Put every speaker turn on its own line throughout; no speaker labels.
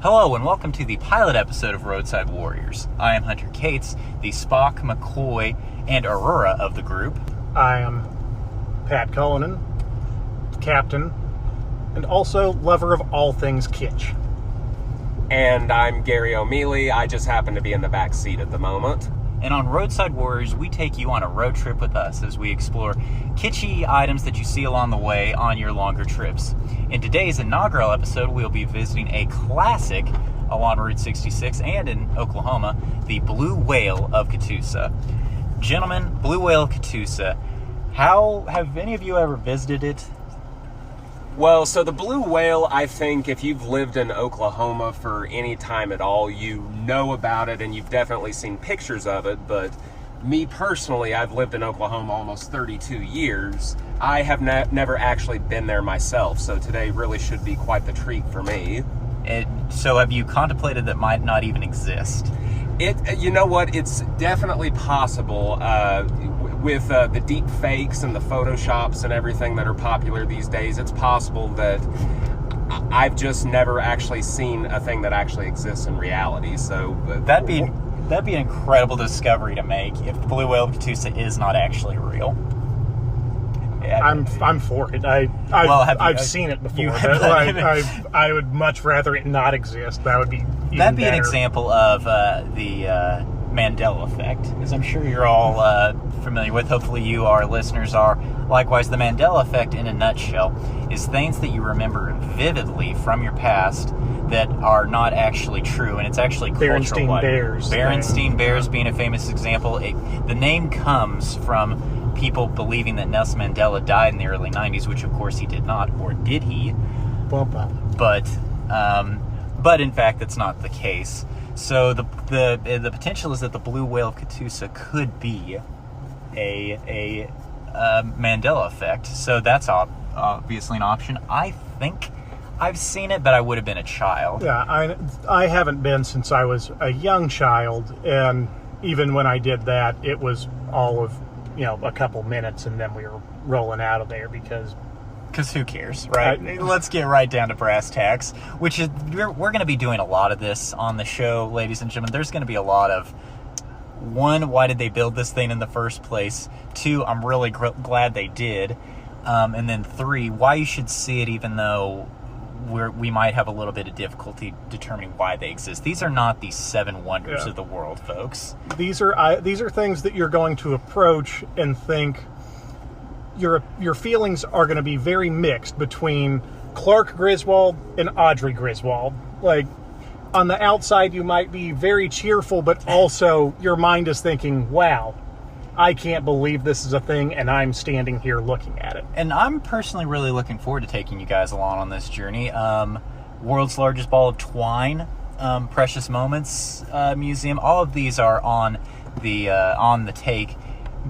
Hello and welcome to the pilot episode of Roadside Warriors. I am Hunter Cates, the Spock, McCoy, and Aurora of the group.
I am Pat Cullinan, captain, and also lover of all things kitsch.
And I'm Gary O'Mealy. I just happen to be in the back seat at the moment.
And on Roadside Warriors, we take you on a road trip with us as we explore kitschy items that you see along the way on your longer trips. In today's inaugural episode, we'll be visiting a classic along Route 66 and in Oklahoma, the Blue Whale of Catoosa. Gentlemen, Blue Whale of Catoosa, have any of you ever visited it?
Well, so the Blue Whale, I think if you've lived in Oklahoma for any time at all, you know about it and you've definitely seen pictures of it. But me personally, I've lived in Oklahoma almost 32 years. I have never actually been there myself, so today really should be quite the treat for me.
So have you contemplated that might not even exist?
You know what? It's definitely possible. With the deep fakes and the photoshops and everything that are popular these days, it's possible that I've just never actually seen a thing that actually exists in reality. So
that'd be an incredible discovery to make if the Blue Whale of Catoosa is not actually real.
I'm for it. I've seen it before. I would much rather it not exist. That would be even
that'd be
better.
an example of the Mandela effect, as I'm sure you're all familiar with. Hopefully you, our listeners, are. Likewise, the Mandela effect, in a nutshell, is things that you remember vividly from your past that are not actually true, and it's actually cultural. Berenstain Bears being a famous example. The name comes from people believing that Nelson Mandela died in the early 90s, which of course he did not, or did he? But in fact, that's not the case. So the potential is that the Blue Whale of Catoosa could be a Mandela effect. So that's obviously an option. I think I've seen it, but I would have been a child.
Yeah, I haven't been since I was a young child, and even when I did that, it was all of a couple minutes, and then we were rolling out of there because
who cares, right? Let's get right down to brass tacks, which is we're going to be doing a lot of this on the show, ladies and gentlemen. There's going to be a lot of, one, why did they build this thing in the first place? Two, I'm really glad they did. And then three, why you should see it even though we might have a little bit of difficulty determining why they exist. These are not the seven wonders of the world, folks.
These are things that you're going to approach and think your feelings are going to be very mixed between Clark Griswold and Audrey Griswold. Like, on the outside, you might be very cheerful, but also your mind is thinking, wow, I can't believe this is a thing, and I'm standing here looking at it.
And I'm personally really looking forward to taking you guys along on this journey. World's largest ball of twine, Precious Moments Museum. All of these are on the take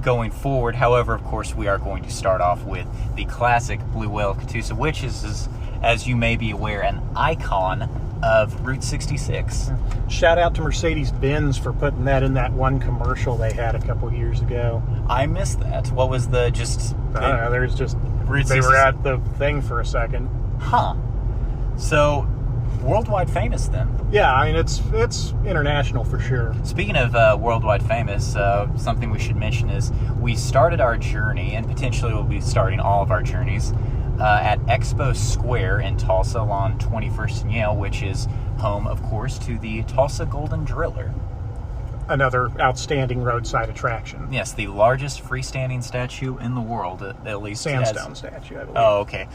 going forward. However, of course, we are going to start off with the classic Blue Whale of Catoosa, which is, as you may be aware, an icon of Route 66.
Shout out to Mercedes-Benz for putting that in that one commercial they had a couple years ago.
I missed that. What was the just...
I don't know, there's just...
Route 66.
They were at the thing for a second.
Huh. So, worldwide famous then.
Yeah, I mean, it's international for sure.
Speaking of worldwide famous, something we should mention is we started our journey, and potentially we'll be starting all of our journeys, at Expo Square in Tulsa along 21st and Yale, which is home, of course, to the Tulsa Golden Driller.
Another outstanding roadside attraction.
Yes, the largest freestanding statue in the world, at least.
Sandstone statue, I believe.
Oh, okay.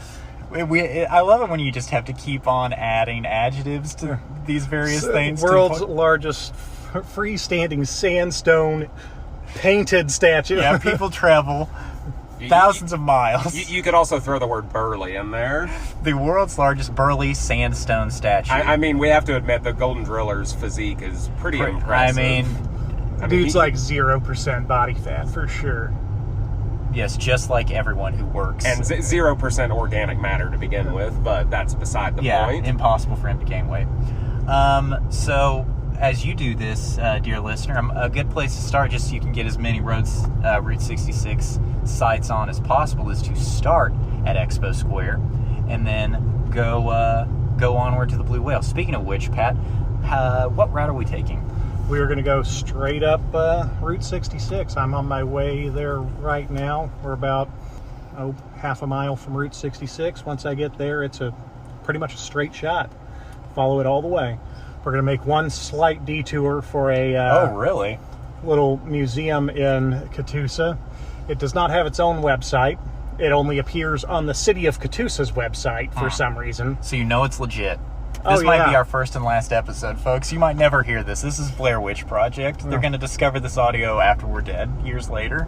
I love it when you just have to keep on adding adjectives to these various things.
World's largest freestanding sandstone painted statue.
Yeah, people travel thousands of miles.
You could also throw the word burly in there.
The world's largest burly sandstone statue.
I mean, we have to admit the Golden Driller's physique is pretty impressive.
Dude's like 0% body fat for sure.
Yes, just like everyone who works.
And 0% organic matter to begin with, but that's beside the point.
Yeah, impossible for him to gain weight. So, as you do this, dear listener, a good place to start, just so you can get as many Route 66 sites on as possible, is to start at Expo Square, and then go go onward to the Blue Whale. Speaking of which, Pat, what route are we taking?
We are going to go straight up Route 66. I'm on my way there right now. We're about half a mile from Route 66. Once I get there, it's pretty much a straight shot. Follow it all the way. We're going to make one slight detour for a
really?
little museum in Catoosa. It does not have its own website. It only appears on the City of Catoosa's website for some reason.
So you know it's legit. This might be our first and last episode, folks. You might never hear this. This is Blair Witch Project. They're going to discover this audio after we're dead, years later.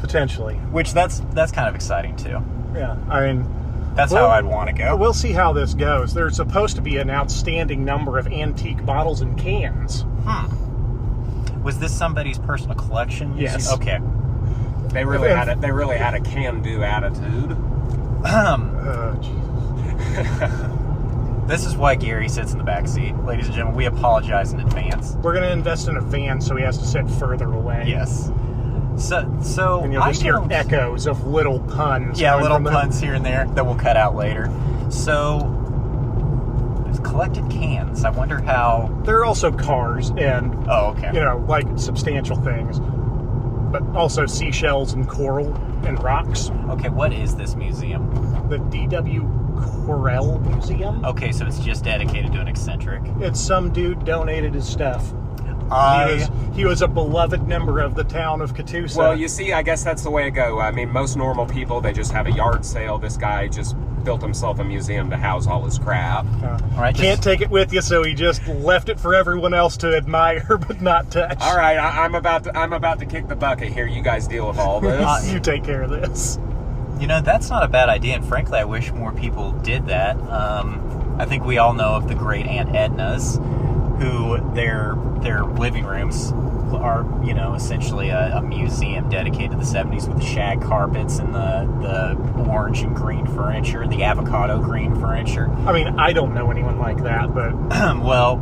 Potentially.
Which, that's kind of exciting, too.
Yeah, I mean...
That's how I'd want to go.
We'll see how this goes. There's supposed to be an outstanding number of antique bottles and cans.
Was this somebody's personal collection?
Yes.
Okay.
They really had a can-do attitude.
Jesus.
This is why Gary sits in the back seat. Ladies and gentlemen, we apologize in advance.
We're going to invest in a van so he has to sit further away.
Yes. So
and you'll just hear echoes of little puns.
Yeah, little puns here and there that we'll cut out later. So, collected cans. I wonder how...
There are also cars and, like substantial things. But also seashells and coral and rocks.
Okay, what is this museum?
The D.W. Corell Museum.
Okay, so it's just dedicated to an eccentric.
It's some dude donated his stuff.
I
He was a beloved member of the town of Catoosa.
Well, you see, I guess that's the way it go. I mean, most normal people, they just have a yard sale. This guy just built himself a museum to house all his crap.
All right,
Can't take it with you, so he just left it for everyone else to admire but not touch.
All right, I'm about to kick the bucket here. You guys deal with all this.
You take care of this.
You know, that's not a bad idea, and frankly, I wish more people did that. I think we all know of the great Aunt Edna's, who their living rooms are, you know, essentially a museum dedicated to the 70s with the shag carpets and the orange and green furniture, the avocado green furniture.
I mean, I don't know anyone like that, but...
Well,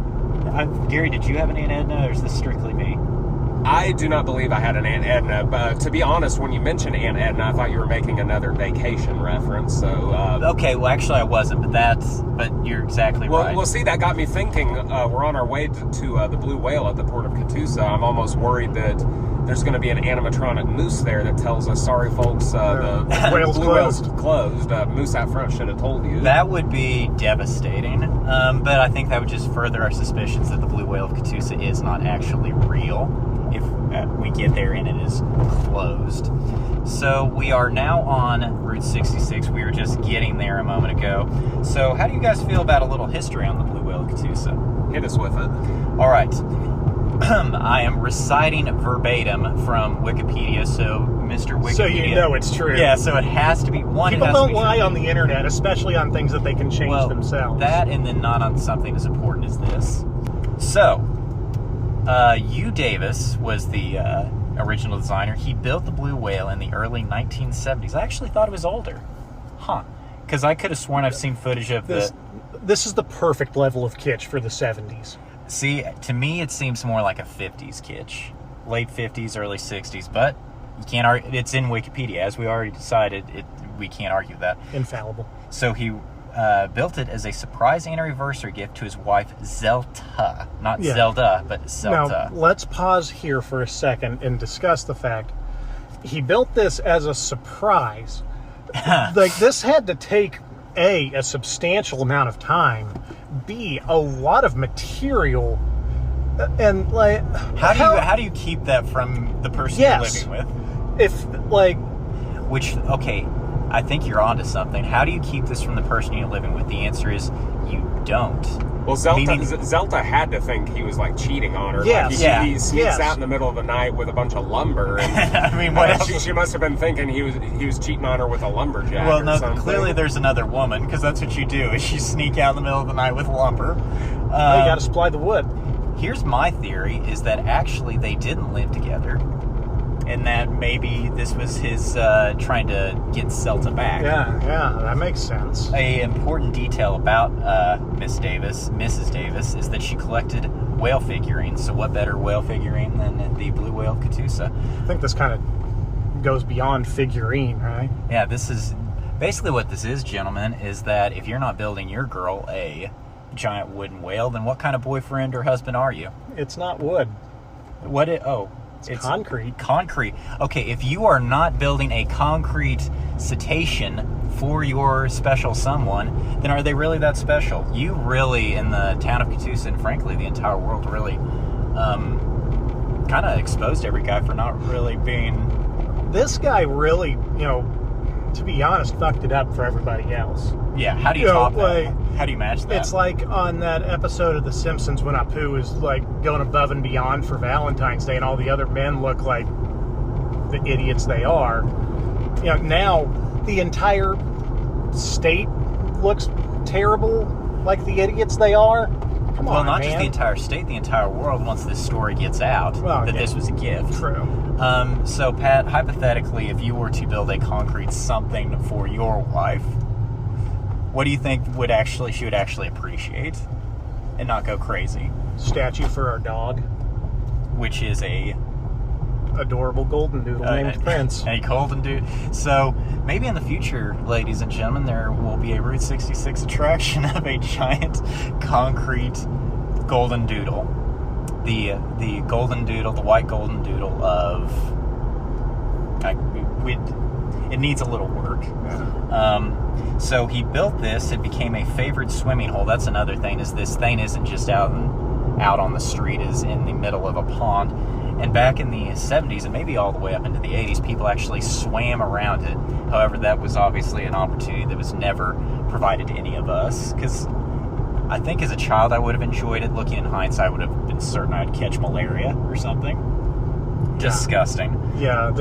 Gary, did you have an Aunt Edna, or is this strictly me?
I do not believe I had an Aunt Edna, but to be honest, when you mentioned Aunt Edna, I thought you were making another vacation reference, so...
Okay, well, actually I wasn't, but you're exactly right.
Well, see, that got me thinking, we're on our way to the Blue Whale at the port of Catoosa. I'm almost worried that there's going to be an animatronic moose there that tells us, sorry, folks, the
whale's
Blue Whale's closed. Moose out front should have told you.
That would be devastating, but I think that would just further our suspicions that the Blue Whale of Catoosa is not actually real. If we get there and it is closed. So we are now on Route 66. We were just getting there a moment ago. So how do you guys feel about a little history on the Blue Whale of Catoosa?
Hit us with it.
All right. I am reciting verbatim from Wikipedia, so Mr. Wikipedia...
So you know it's true.
Yeah, so it has to be...
People don't lie on the internet, especially on things that they can change themselves.
That, and then not on something as important as this. So... Hugh Davis was the original designer. He built the Blue Whale in the early 1970s. I actually thought it was older. Because I could have sworn I've seen footage of
This is the perfect level of kitsch for the 70s.
See, to me it seems more like a 50s kitsch. Late 50s, early 60s. But you can't argue. It's in Wikipedia. As we already decided, we can't argue that.
Infallible.
So he... built it as a surprise anniversary gift to his wife, Zelda. Not Zelda, but Zelda.
Now, let's pause here for a second and discuss the fact he built this as a surprise. Like, this had to take, A, substantial amount of time, B, a lot of material, and, like...
How do you keep that from the person you're living with?
If, like...
Which, okay... I think you're onto something. How do you keep this from the person you're living with? The answer is you don't.
Well, Zelda had to think he was like cheating on her.
Yes.
Like he sneaks out in the middle of the night with a bunch of lumber. And,
I mean, what else?
She must have been thinking he was cheating on her with a lumberjack.
Well, no,
something.
clearly there's another woman, because that's what you do. Is you sneak out in the middle of the night with lumber.
You got to supply the wood.
Here's my theory: is that actually they didn't live together. And that maybe this was his trying to get Zelda back.
Yeah, that makes sense.
A important detail about Mrs. Davis, is that she collected whale figurines. So what better whale figurine than the Blue Whale of Catoosa?
I think this kind of goes beyond figurine, right?
Yeah, this is basically what this is, gentlemen, is that if you're not building your girl a giant wooden whale, then what kind of boyfriend or husband are you?
It's not wood.
It's
concrete.
Concrete. Okay, if you are not building a concrete cetacean for your special someone, then are they really that special? You really, in the town of Catoosa, and frankly the entire world, really kind of exposed every guy for not really being...
This guy really, to be honest, fucked it up for everybody else.
Yeah, how do you top that? How do you match that?
It's like on that episode of The Simpsons when Apu is like going above and beyond for Valentine's Day and all the other men look like the idiots they are. Now the entire state looks terrible like the idiots they are. Come on,
not
man.
just the entire state, the entire world, once this story gets out, this was a gift.
True.
So, Pat, hypothetically, if you were to build a concrete something for your wife, what do you think she would actually appreciate and not go crazy?
Statue for our dog.
Which is a...
adorable golden doodle named Prince.
A golden doodle. So, maybe in the future, ladies and gentlemen, there will be a Route 66 attraction of a giant concrete golden doodle. The golden doodle, the white golden doodle of... it needs a little work.
Yeah.
So he built this. It became a favored swimming hole. That's another thing, is this thing isn't just out on the street, is in the middle of a pond. And back in the 70s, and maybe all the way up into the 80s, people actually swam around it. However, that was obviously an opportunity that was never provided to any of us, because I think as a child I would have enjoyed it. Looking in hindsight, I would have been certain I'd catch malaria or something.
Yeah.
Disgusting.
Yeah,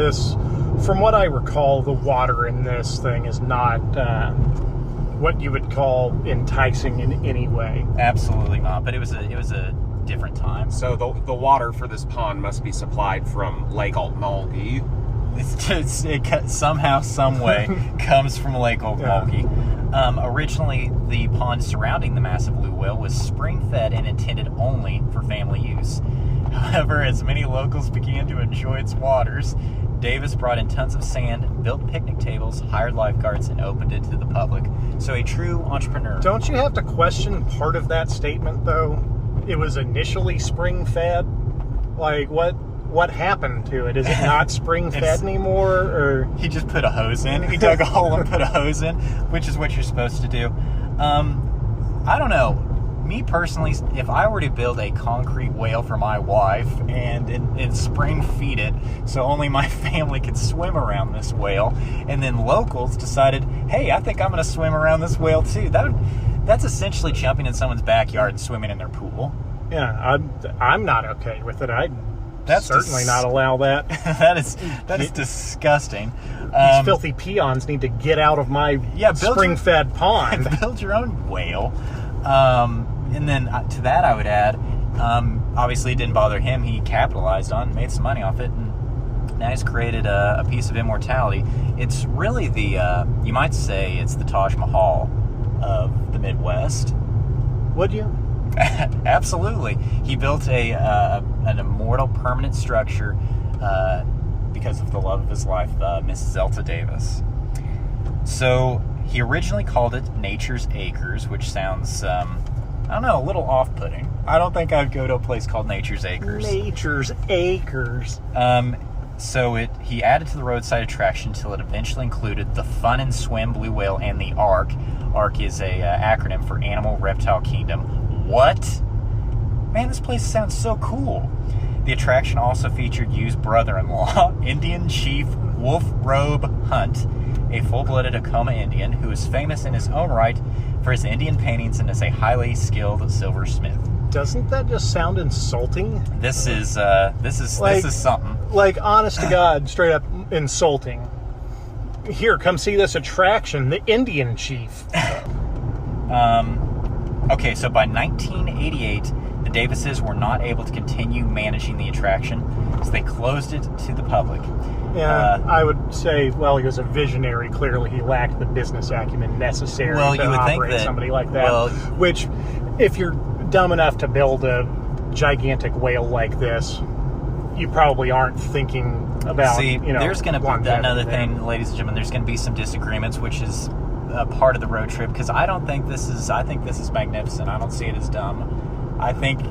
from what I recall, the water in this thing is not what you would call enticing in any way. Absolutely not.
But it was a different time.
So the water for this pond must be supplied from Lake Altmalgi.
It somehow, some way, comes from Lake Altmalgi. Originally, the pond surrounding the massive blue whale was spring-fed and intended only for family use. However, as many locals began to enjoy its waters, Davis brought in tons of sand, built picnic tables, hired lifeguards, and opened it to the public. So a true entrepreneur.
Don't you have to question part of that statement, though? It was initially spring-fed? Like, what happened to it? Is it not spring-fed anymore? Or
he just put a hose in. He dug a hole and put a hose in, which is what you're supposed to do. I don't know. Me personally, if I were to build a concrete whale for my wife and spring feed it so only my family could swim around this whale, and then locals decided, hey, I think I'm going to swim around this whale too, that's essentially jumping in someone's backyard and swimming in their pool.
Yeah, I'm not okay with it. I'd certainly not allow that.
that is disgusting.
These filthy peons need to get out of my spring-fed pond.
Build your own whale. And then to that I would add, obviously it didn't bother him. He capitalized on it, made some money off it, and now he's created a piece of immortality. It's really you might say it's the Taj Mahal of the Midwest.
Would you?
Absolutely. He built an immortal permanent structure because of the love of his life, Miss Zelta Davis. So he originally called it Nature's Acres, which sounds, I don't know, a little off-putting. I don't think I'd go to a place called Nature's Acres.
Nature's Acres.
So he added to the roadside attraction until it eventually included the Fun and Swim Blue Whale and the ARK. ARK is a acronym for Animal Reptile Kingdom. What? Man, this place sounds so cool. The attraction also featured Yu's brother-in-law, Indian Chief Wolf Robe Hunt, a full-blooded Acoma Indian who is famous in his own right for his Indian paintings and is a highly skilled silversmith.
Doesn't that just sound insulting?
This is something.
Like, honest to God, straight up insulting. Here, come see this attraction, the Indian Chief.
Okay, so by 1988, the Davises were not able to continue managing the attraction, so they closed it to the public.
Yeah, I would say, well, he was a visionary. Clearly, he lacked the business acumen necessary to operate somebody like that. Which, if you're dumb enough to build a gigantic whale like this, you probably aren't thinking about,
there's going to be another thing, ladies and gentlemen, there's going to be some disagreements, which is a part of the road trip, because I think this is magnificent. I don't see it as dumb. I think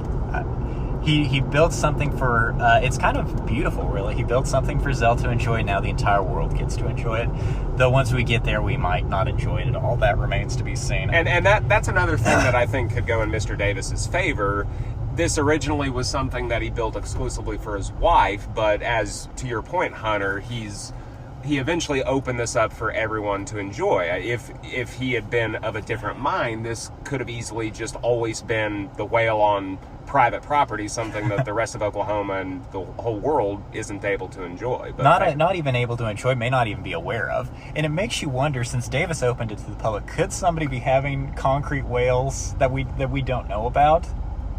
he built something for, it's kind of beautiful, really. He built something for Zell to enjoy. Now the entire world gets to enjoy it. Though once we get there, we might not enjoy it at all. That remains to be seen.
And that's another thing that I think could go in Mr. Davis's favor. This originally was something that he built exclusively for his wife, but as to your point, Hunter, he eventually opened this up for everyone to enjoy. If he had been of a different mind, this could have easily just always been the whale on private property, something that the rest of Oklahoma and the whole world isn't able to enjoy. But
not even able to enjoy, may not even be aware of. And it makes you wonder, since Davis opened it to the public, could somebody be having concrete whales that we don't know about?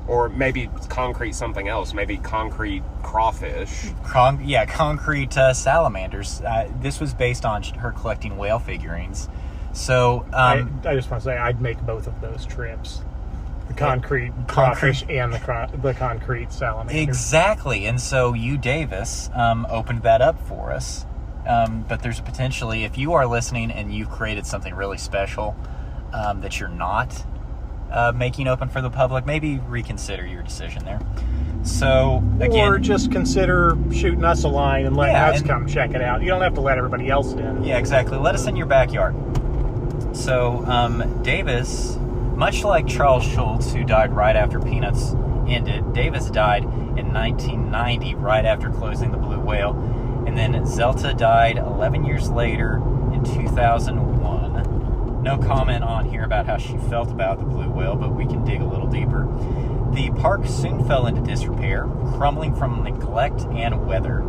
Or maybe concrete something else, maybe concrete crawfish.
Concrete salamanders. This was based on her collecting whale figurines. So
I just want to say I'd make both of those trips. The concrete crawfish and the concrete salamander.
Exactly. And so you, Davis, opened that up for us. But there's potentially, if you are listening and you've created something really special that you're not making open for the public, maybe reconsider your decision there. So again,
or just consider shooting us a line and letting us come check it out. You don't have to let everybody else in.
Yeah, exactly. Let us in your backyard. So Davis, much like Charles Schultz, who died right after Peanuts ended, Davis died in 1990, right after closing the Blue Whale, and then Zelta died 11 years later in 2001. No comment on here about how she felt about the Blue Whale, but we can dig a little deeper. The park soon fell into disrepair, crumbling from neglect and weather.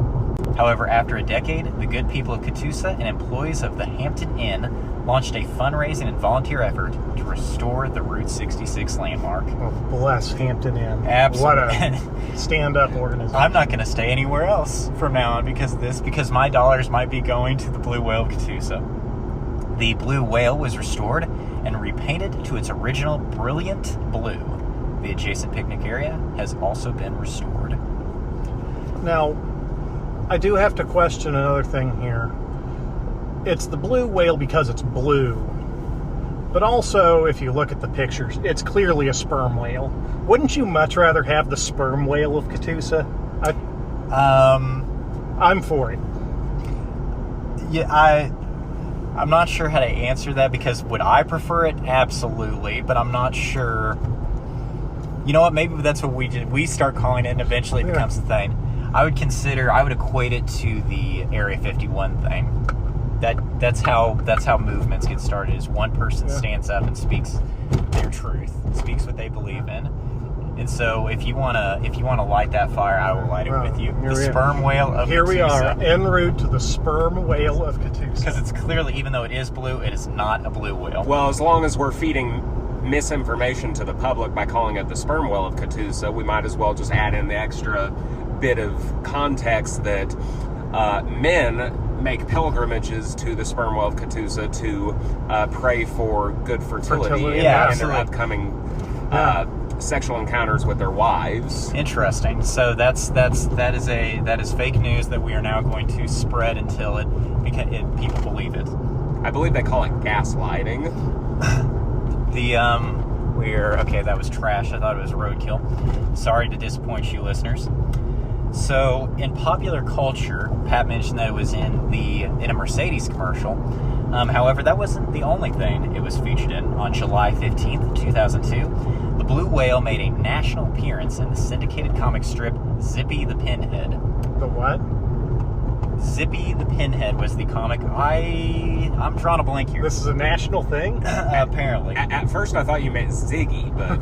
However, after a decade, the good people of Catoosa and employees of the Hampton Inn launched a fundraising and volunteer effort to restore the Route 66 landmark.
Oh, bless Hampton Inn.
Absolutely.
What a stand-up organization.
I'm not going to stay anywhere else from now on because my dollars might be going to the Blue Whale of Catoosa. The Blue Whale was restored and repainted to its original brilliant blue. The adjacent picnic area has also been restored.
Now, I do have to question another thing here. It's the Blue Whale because it's blue. But also, if you look at the pictures, it's clearly a sperm whale. Wouldn't you much rather have the sperm whale of Catoosa? I'm for it.
Yeah, I'm not sure how to answer that, because would I prefer it? Absolutely, but I'm not sure. You know what? Maybe that's what we did. We start calling it, and eventually it becomes a thing. I would equate it to the Area 51 thing. That's how movements get started. Is one person stands up and speaks their truth, speaks what they believe in. And so, if you wanna light that fire, I will light it with you. The sperm whale of Catoosa.
Here we are, en route to the sperm whale of Catoosa.
Because it's clearly, even though it is blue, it is not a blue whale.
Well, as long as we're feeding misinformation to the public by calling it the sperm whale of Catoosa, we might as well just add in the extra bit of context that men make pilgrimages to the sperm whale of Catoosa to pray for good fertility in their upcoming sexual encounters with their wives.
Interesting. So that is fake news that we are now going to spread until people believe it.
I believe they call it gaslighting.
That was trash. I thought it was roadkill. Sorry to disappoint you, listeners. So, in popular culture, Pat mentioned that it was in a Mercedes commercial. However, that wasn't the only thing it was featured in. On July 15th, 2002, the Blue Whale made a national appearance in the syndicated comic strip Zippy the Pinhead.
The what?
Zippy the Pinhead was the comic. I'm drawing a blank here.
This is a national thing?
Apparently.
At first I thought you meant Ziggy, but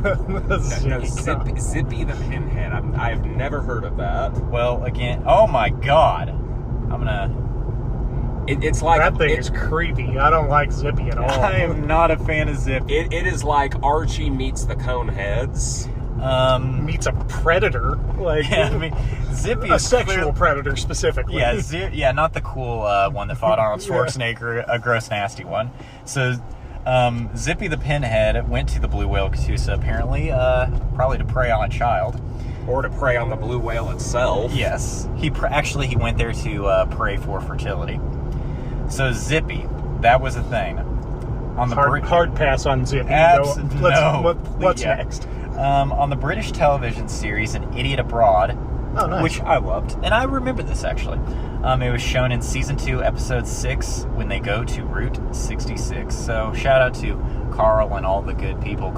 Zippy the Pinhead. I have never heard of that.
Well, again, oh my God.
It's like...
That thing is creepy. I don't like Zippy at all.
I am not a fan of Zippy.
It is like Archie meets the Coneheads.
Meets a predator.
Zippy
a
is
sexual predator specifically.
Yeah, not the cool one that fought Arnold Schwarzenegger, a gross, nasty one. So, Zippy the Pinhead went to the Blue Whale of Catoosa, apparently, probably to prey on a child.
Or to prey on the blue whale itself.
Yes. He went there to pray for fertility. So, Zippy, that was a thing. On the
hard pass on Zippy. What's next?
On the British television series An Idiot Abroad, which I loved, and I remember this actually. It was shown in season 2, episode 6, when they go to Route 66. So shout out to Carl and all the good people.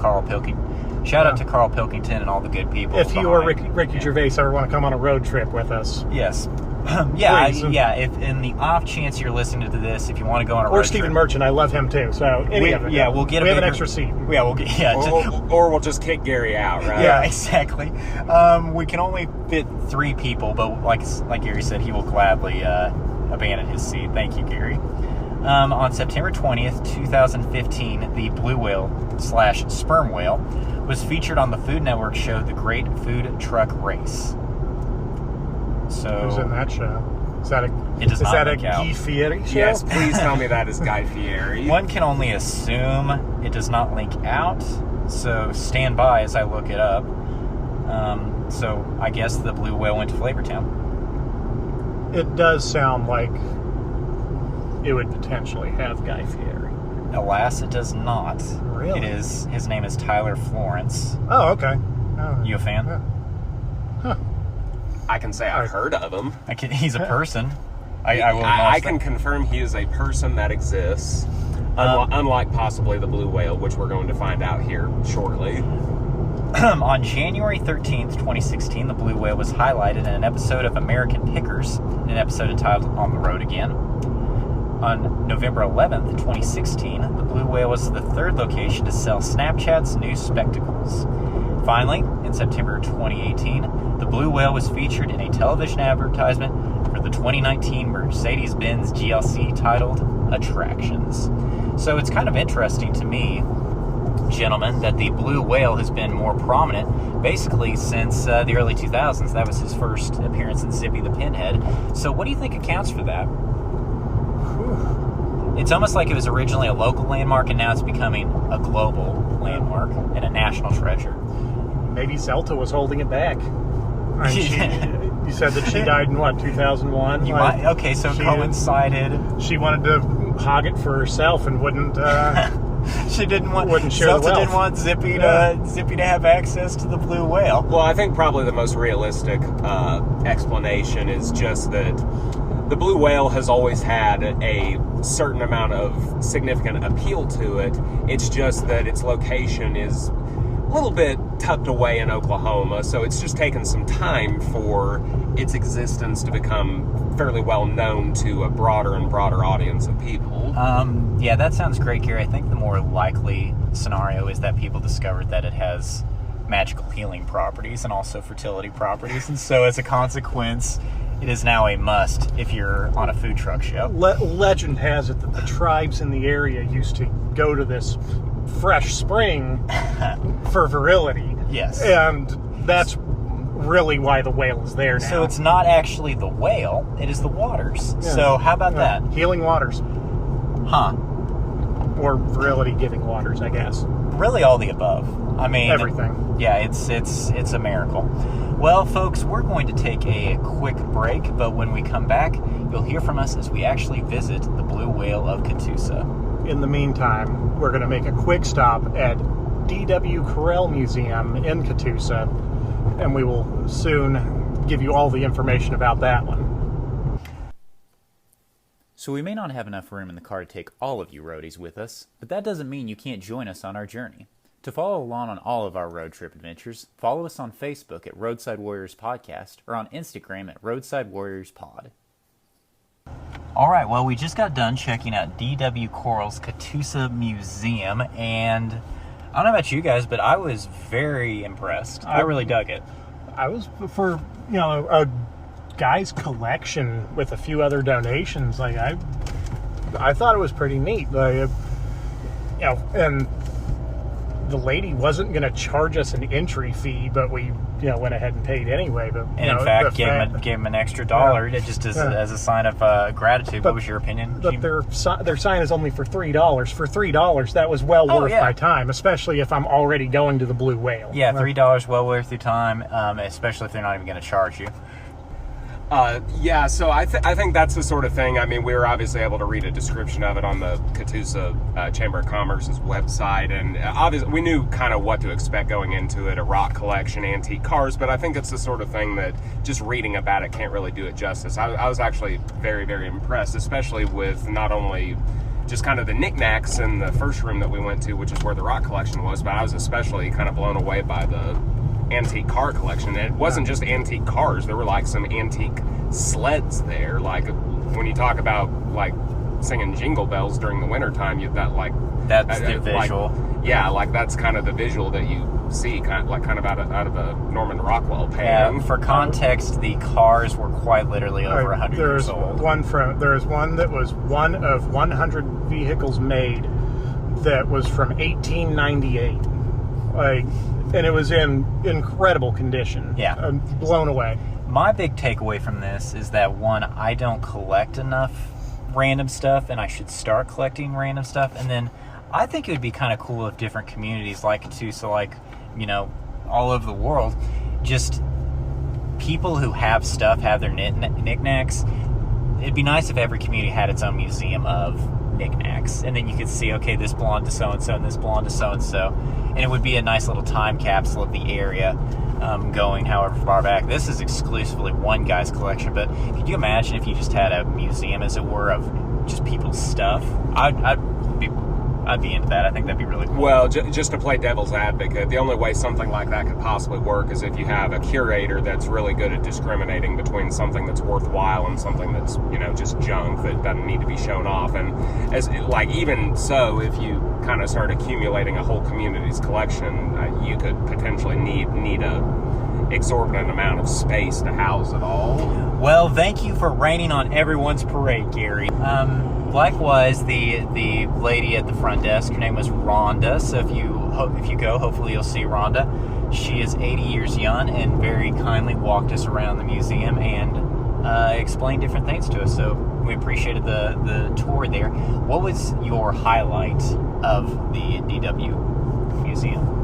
Shout out to Carl Pilkington and all the good people.
If you or Ricky Gervais ever want to come on a road trip with us,
yes. If in the off chance you're listening to this, if you want to go on a road trip,
or Stephen Merchant, I love him too. So
we'll get. We have
an extra seat.
Yeah,
or we'll just kick Gary out, right?
Yeah, exactly. We can only fit 3 people, but like Gary said, he will gladly abandon his seat. Thank you, Gary. On September 20th, 2015, the blue whale / sperm whale was featured on the Food Network show The Great Food Truck Race. So
who's in that show? Is that a Guy Fieri show?
Yes, please tell me that is Guy Fieri.
One can only assume it does not link out, so stand by as I look it up. So I guess the blue whale went to Flavortown.
It does sound like it would potentially have Guy Fieri.
Alas, it does not.
Really?
His name is Tyler Florence.
Oh, okay.
You a fan?
Yeah. Huh.
I can say I've heard of him.
He's a person.
I can confirm he is a person that exists. Unlike possibly the blue whale, which we're going to find out here shortly.
On January 13th, 2016, the blue whale was highlighted in an episode of American Pickers, an episode entitled On the Road Again. On November 11th, 2016, the blue whale was the 3rd location to sell Snapchat's new spectacles. Finally, in September 2018, the blue whale was featured in a television advertisement for the 2019 Mercedes-Benz GLC titled Attractions. So it's kind of interesting to me, gentlemen, that the blue whale has been more prominent basically since the early 2000s. That was his first appearance in Zippy the Pinhead. So what do you think accounts for that? It's almost like it was originally a local landmark and now it's becoming a global landmark and a national treasure.
Maybe Zelta was holding it back. You said that she died in 2001?
Coincided.
She wanted to hog it for herself and wouldn't
she wouldn't
share
Zelta
the wealth.
didn't want Zippy to have access to the blue whale.
Well, I think probably the most realistic explanation is just that the blue whale has always had a certain amount of significant appeal to it. It's just that its location is a little bit tucked away in Oklahoma, so it's just taken some time for its existence to become fairly well known to a broader and broader audience of people.
Yeah, that sounds great, Gary. I think the more likely scenario is that people discovered that it has magical healing properties and also fertility properties, and so as a consequence, it is now a must if you're on a food truck show.
Legend has it that the tribes in the area used to go to this fresh spring for virility.
Yes.
And that's really why the whale is there now.
So it's not actually the whale, it is the waters. Yeah. So how about that?
Healing waters.
Huh.
Or virility-giving waters, I guess.
Really all the above. I mean...
everything.
Yeah, it's a miracle. Well, folks, we're going to take a quick break, but when we come back, you'll hear from us as we actually visit the Blue Whale of Catoosa.
In the meantime, we're going to make a quick stop at D.W. Carell Museum in Catoosa, and we will soon give you all the information about that one.
So we may not have enough room in the car to take all of you roadies with us, but that doesn't mean you can't join us on our journey. To follow along on all of our road trip adventures, follow us on Facebook at Roadside Warriors Podcast or on Instagram at Roadside Warriors Pod. Alright, well, we just got done checking out D.W. Carell's Catoosa Museum, and I don't know about you guys, but I was very impressed. I really dug it.
I was, for, a guy's collection with a few other donations, like, I thought it was pretty neat. Like, and the lady wasn't going to charge us an entry fee, but we went ahead and paid anyway. But
in fact, gave him an extra $1 just as a sign of gratitude. What was your opinion?
But their sign is only for $3. For $3, that was well worth my time, especially if I'm already going to the Blue Whale.
Yeah, $3 well worth your time, especially if they're not even going to charge you.
Yeah, so I think that's the sort of thing. I mean, we were obviously able to read a description of it on the Catoosa Chamber of Commerce's website, and obviously we knew kind of what to expect going into it, a rock collection, antique cars, but I think it's the sort of thing that just reading about it can't really do it justice. I was actually very, very impressed, especially with not only just kind of the knickknacks in the first room that we went to, which is where the rock collection was, but I was especially kind of blown away by the antique car collection. And it wasn't just antique cars, there were like some antique sleds there. Like when you talk about like singing Jingle Bells during the wintertime,
that's the visual.
Like that's kind of the visual that you see kind of out of a Norman Rockwell painting.
Yeah, for context, the cars were quite literally over 100 years old.
There's one that was one of 100 vehicles made that was from 1898. And it was in incredible condition.
Yeah.
I'm blown away.
My big takeaway from this is that, one, I don't collect enough random stuff, and I should start collecting random stuff. And then I think it would be kind of cool if different communities like Catoosa, like, all over the world, just people who have stuff, have their knickknacks. It'd be nice if every community had its own museum of knickknacks, and then you could see, okay, this belonged to so-and-so and this belonged to so-and-so, and it would be a nice little time capsule of the area, going however far back. This is exclusively one guy's collection, but could you imagine if you just had a museum, as it were, of just people's stuff? I'd be into that. I think that'd be really cool.
Well, just to play devil's advocate, the only way something like that could possibly work is if you have a curator that's really good at discriminating between something that's worthwhile and something that's, just junk that doesn't need to be shown off. And even so, if you kind of start accumulating a whole community's collection, you could potentially need a exorbitant amount of space to house it all.
Well, thank you for raining on everyone's parade, Gary. Likewise, the lady at the front desk, her name was Rhonda. So if you go, hopefully you'll see Rhonda. She is 80 years young and very kindly walked us around the museum and explained different things to us. So we appreciated the tour there. What was your highlight of the DW Museum?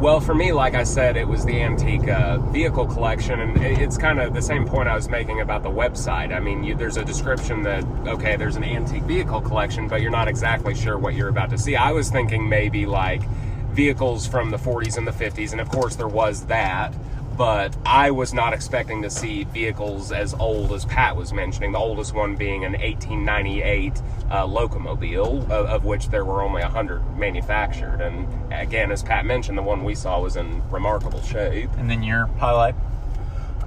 Well, for me, like I said, it was the antique vehicle collection, and it's kind of the same point I was making about the website. I mean, there's a description that, okay, there's an antique vehicle collection, but you're not exactly sure what you're about to see. I was thinking maybe like vehicles from the 40s and the 50s, and of course there was that, but I was not expecting to see vehicles as old as Pat was mentioning, the oldest one being an 1898 locomobile, of which there were only 100 manufactured. And again, as Pat mentioned, the one we saw was in remarkable shape.
And then your highlight?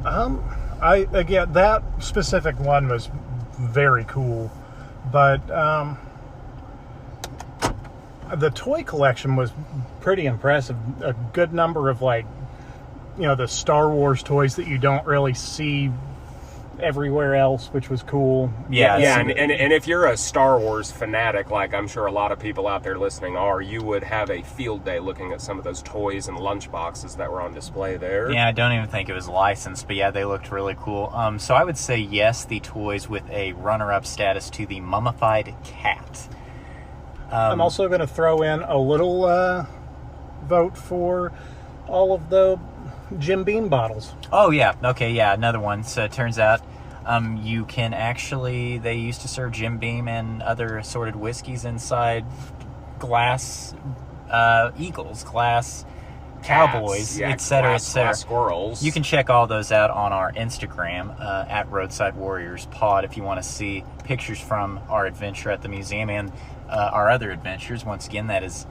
That specific one was very cool, but the toy collection was pretty impressive. A good number of the Star Wars toys that you don't really see everywhere else, which was cool.
Yeah, and if you're a Star Wars fanatic, like I'm sure a lot of people out there listening are, you would have a field day looking at some of those toys and lunch boxes that were on display there.
Yeah, I don't even think it was licensed, but yeah, they looked really cool. So I would say yes, the toys with a runner-up status to the mummified cat.
I'm also going to throw in a little vote for all of the Jim Beam bottles.
Oh, yeah. Okay, yeah, another one. So it turns out you can actually, they used to serve Jim Beam and other assorted whiskeys inside glass eagles, glass cowboys, etc., etc.
Glass squirrels.
You can check all those out on our Instagram at Roadside Warriors Pod if you want to see pictures from our adventure at the museum and our other adventures. Once again, that is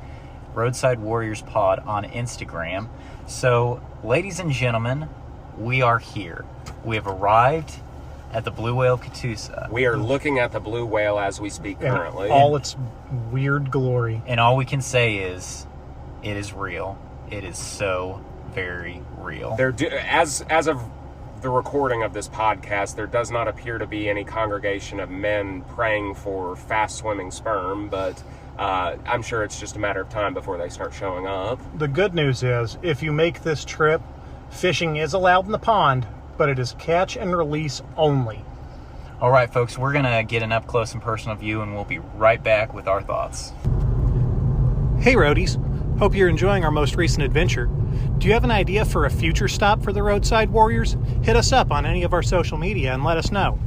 Roadside Warriors Pod on Instagram. So, ladies and gentlemen, we are here. We have arrived at the Blue Whale of Catoosa.
We are looking at the Blue Whale as we speak currently.
All its weird glory.
And all we can say is, it is real. It is so very real.
As of the recording of this podcast, there does not appear to be any congregation of men praying for fast-swimming sperm, but I'm sure it's just a matter of time before they start showing up.
The good news is, if you make this trip, fishing is allowed in the pond, but it is catch and release only.
All right, folks, we're going to get an up-close and personal view, and we'll be right back with our thoughts.
Hey, roadies. Hope you're enjoying our most recent adventure. Do you have an idea for a future stop for the Roadside Warriors? Hit us up on any of our social media and let us know.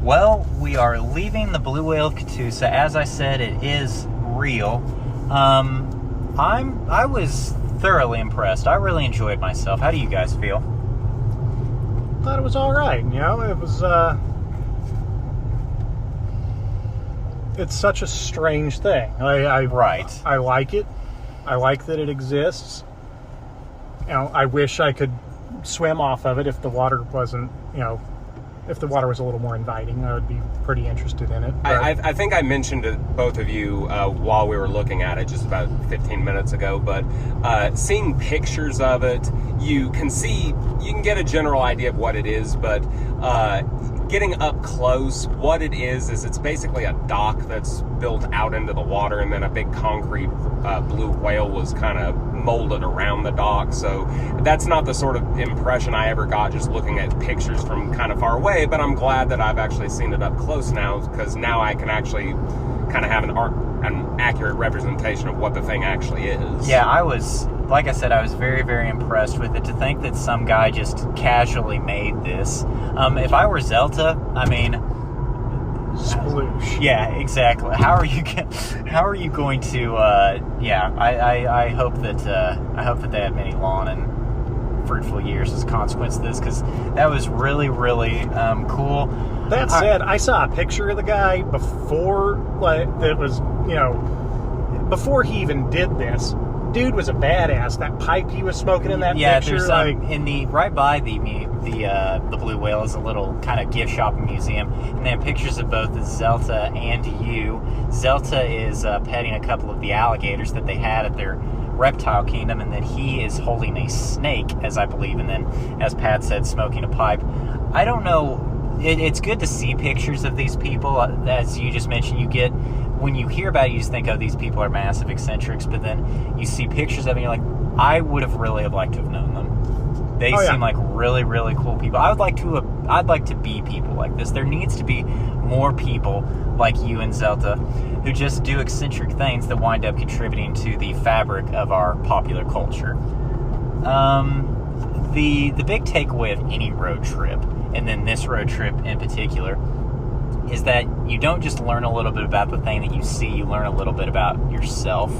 Well, we are leaving the Blue Whale of Catoosa. As I said, it is real. I was thoroughly impressed. I really enjoyed myself. How do you guys feel?
Thought it was all right. It was. It's such a strange thing.
Right.
I like it. I like that it exists. I wish I could swim off of it if the water wasn't, if the water was a little more inviting. I would be pretty interested in it.
I think I mentioned to both of you while we were looking at it just about 15 minutes ago, but seeing pictures of it, you can get a general idea of what it is, but getting up close, what it is it's basically a dock that's built out into the water, and then a big concrete blue whale was kind of molded around the dock. So that's not the sort of impression I ever got just looking at pictures from kind of far away, but I'm glad that I've actually seen it up close now, because now I can actually kind of have an accurate representation of what the thing actually is.
Yeah, I was very, very impressed with it. To think that some guy just casually made this. If I were Zelta,
Sploosh.
Yeah, exactly. How are you going to? I hope that they have many long and fruitful years as a consequence of this, because that was really, really cool.
That said, I saw a picture of the guy before, before he even did this. Dude was a badass. That pipe he was smoking in that picture,
there's right by the Blue Whale is a little kind of gift shop and museum, and they have pictures of both Zelta and you. Zelta is petting a couple of the alligators that they had at their reptile kingdom, and then he is holding a snake, as I believe, and then, as Pat said, smoking a pipe. I don't know. It's good to see pictures of these people. As you just mentioned, when you hear about it, you just think, oh, these people are massive eccentrics, but then you see pictures of them, and you're like, I would have really liked to have known them. They seem like really, really cool people. I'd like to be people like this. There needs to be more people like you and Zelta who just do eccentric things that wind up contributing to the fabric of our popular culture. The big takeaway of any road trip, and then this road trip in particular, is that you don't just learn a little bit about the thing that you see, you learn a little bit about yourself.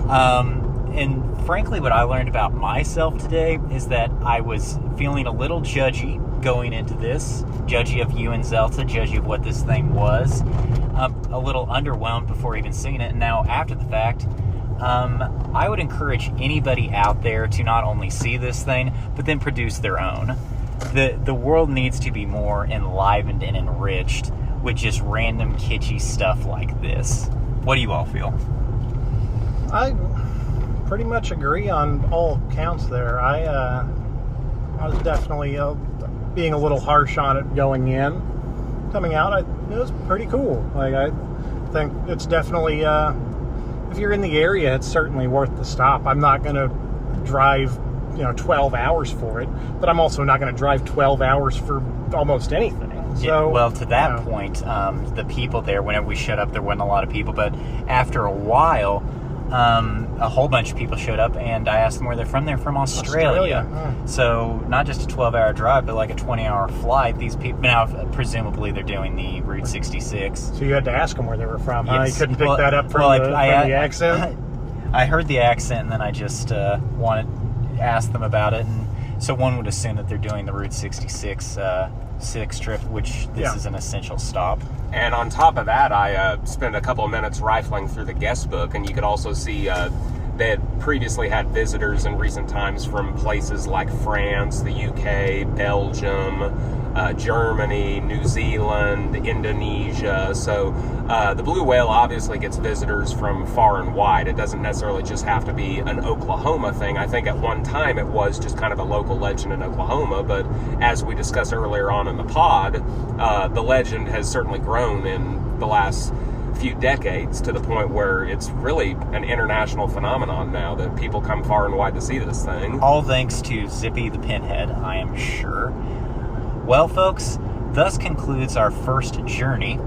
And frankly, what I learned about myself today is that I was feeling a little judgy going into this, judgy of you and Zelta, judgy of what this thing was, a little underwhelmed before even seeing it, and now after the fact, I would encourage anybody out there to not only see this thing, but then produce their own. The world needs to be more enlivened and enriched with just random kitschy stuff like this. What do you all feel?
I pretty much agree on all counts there. I was definitely being a little harsh on it going in. Coming out, it was pretty cool. I think it's definitely, if you're in the area, it's certainly worth the stop. I'm not going to drive 12 hours for it, but I'm also not going to drive 12 hours for almost anything. So,
well, to that point, the people there, whenever we showed up, there wasn't a lot of people, but after a while, a whole bunch of people showed up, and I asked them where they're from. They're from Australia. So not just a 12-hour drive, but like a 20-hour flight. These people, now presumably they're doing the Route 66.
So you had to ask them where they were from.
Yes.
You couldn't pick that up from the accent?
I heard the accent, and then I just wanted to ask them about it. And so one would assume that they're doing the Route 66 trip, which this is an essential stop.
And on top of that, I spent a couple of minutes rifling through the guest book, and you could also see they had previously had visitors in recent times from places like France, the UK, Belgium, Germany, New Zealand, Indonesia. So the Blue Whale obviously gets visitors from far and wide. It doesn't necessarily just have to be an Oklahoma thing. I think at one time it was just kind of a local legend in Oklahoma, but as we discussed earlier on in the pod, the legend has certainly grown in the last few decades to the point where it's really an international phenomenon now that people come far and wide to see this thing.
All thanks to Zippy the Pinhead, I am sure. Well, folks, thus concludes our first journey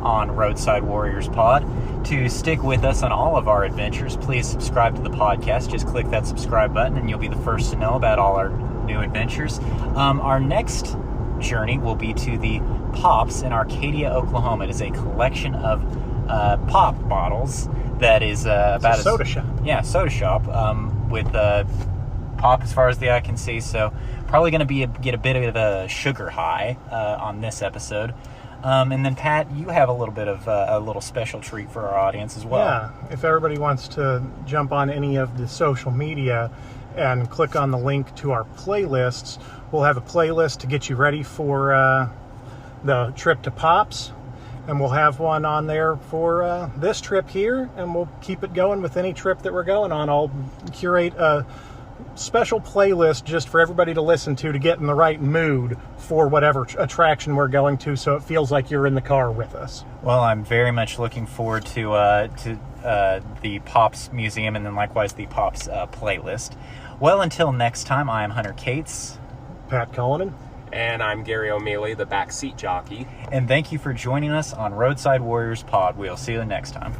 on Roadside Warriors Pod. To stick with us on all of our adventures, please subscribe to the podcast. Just click that subscribe button and you'll be the first to know about all our new adventures. Our next journey will be to the Pops in Arcadia, Oklahoma. It is a collection of pop bottles that is about
a soda shop.
Yeah, soda shop with pop as far as the eye can see. So probably going to get a bit of a sugar high on this episode. And then Pat, you have a little bit of a little special treat for our audience as well.
Yeah, if everybody wants to jump on any of the social media and click on the link to our playlists, we'll have a playlist to get you ready for the trip to Pops. And we'll have one on there for this trip here, and we'll keep it going with any trip that we're going on. I'll curate a special playlist just for everybody to listen to get in the right mood for whatever attraction we're going to, so it feels like you're in the car with us.
Well, I'm very much looking forward to the Pops Museum and then likewise the Pops playlist. Well, until next time, I am Hunter Cates.
Pat Cullinan.
And I'm Gary O'Mealy, the backseat jockey.
And thank you for joining us on Roadside Warriors Pod. We'll see you next time.